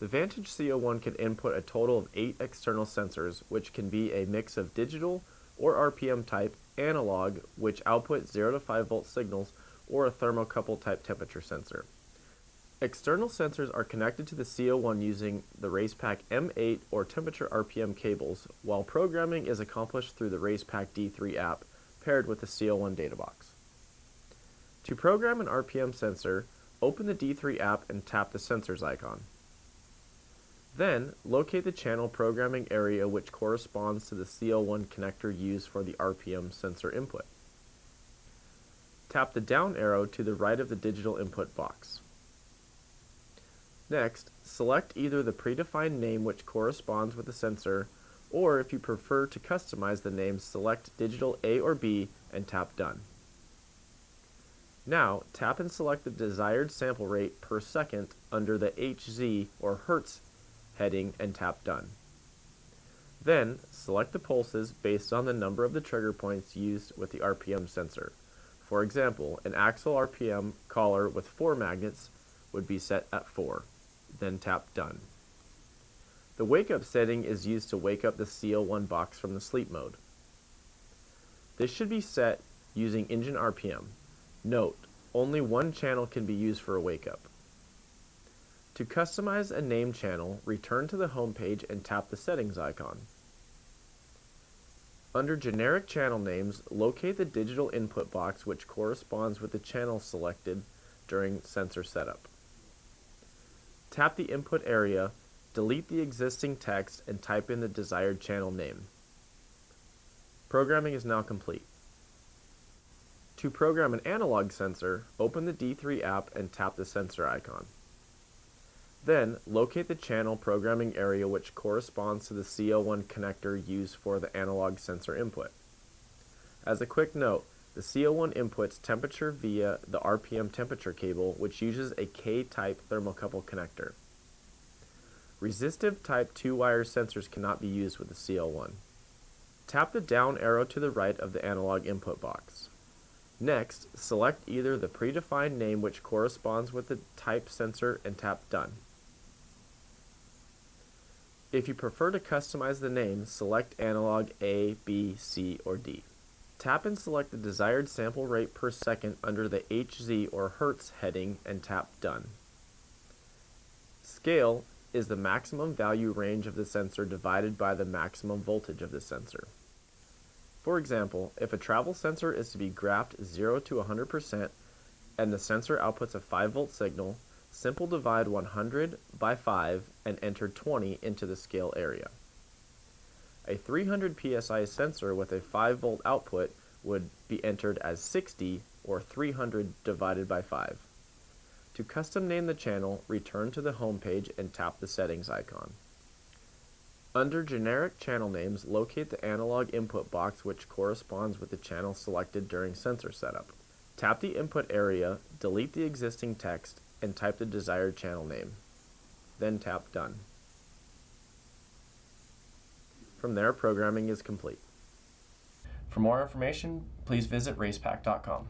Vantage CL1 can input a total of 8 external sensors, which can be a mix of digital or RPM type, analog, which output 0 to 5 volt signals, or a thermocouple type temperature sensor. External sensors are connected to the CL1 using the RacePak M8 or temperature RPM cables, while programming is accomplished through the RacePak D3 app paired with the CL1 data box. To program an RPM sensor, open the D3 app and tap the Sensors icon. Then, locate the channel programming area which corresponds to the CL1 connector used for the RPM sensor input. Tap the down arrow to the right of the digital input box. Next, select either the predefined name which corresponds with the sensor, or if you prefer to customize the name, select Digital A or B and tap Done. Now, tap and select the desired sample rate per second under the Hz or Hertz heading and tap Done. Then, select the pulses based on the number of the trigger points used with the RPM sensor. For example, an axial RPM collar with 4 magnets would be set at 4. Then tap Done. The wake up setting is used to wake up the CL1 box from the sleep mode. This should be set using engine RPM. Note, only one channel can be used for a wake up. To customize a name channel, return to the home page and tap the settings icon. Under generic channel names, locate the digital input box which corresponds with the channel selected during sensor setup. Tap the input area, delete the existing text, and type in the desired channel name. Programming is now complete. To program an analog sensor, open the D3 app and tap the sensor icon. Then, locate the channel programming area which corresponds to the CL1 connector used for the analog sensor input. As a quick note, the CL1 inputs temperature via the RPM temperature cable, which uses a K-type thermocouple connector. Resistive type 2-wire sensors cannot be used with the CL1. Tap the down arrow to the right of the analog input box. Next, select either the predefined name which corresponds with the type sensor and tap Done. If you prefer to customize the name, select analog A, B, C, or D. Tap and select the desired sample rate per second under the Hz or Hertz heading and tap Done. Scale is the maximum value range of the sensor divided by the maximum voltage of the sensor. For example, if a travel sensor is to be graphed 0 to 100% and the sensor outputs a 5 volt signal, simply divide 100 by 5 and enter 20 into the scale area. A 300 psi sensor with a 5 volt output would be entered as 60 or 300 divided by 5. To custom name the channel, return to the home page and tap the settings icon. Under generic channel names, locate the analog input box which corresponds with the channel selected during sensor setup. Tap the input area, delete the existing text, and type the desired channel name. Then tap Done. From there, programming is complete. For more information, please visit racepak.com.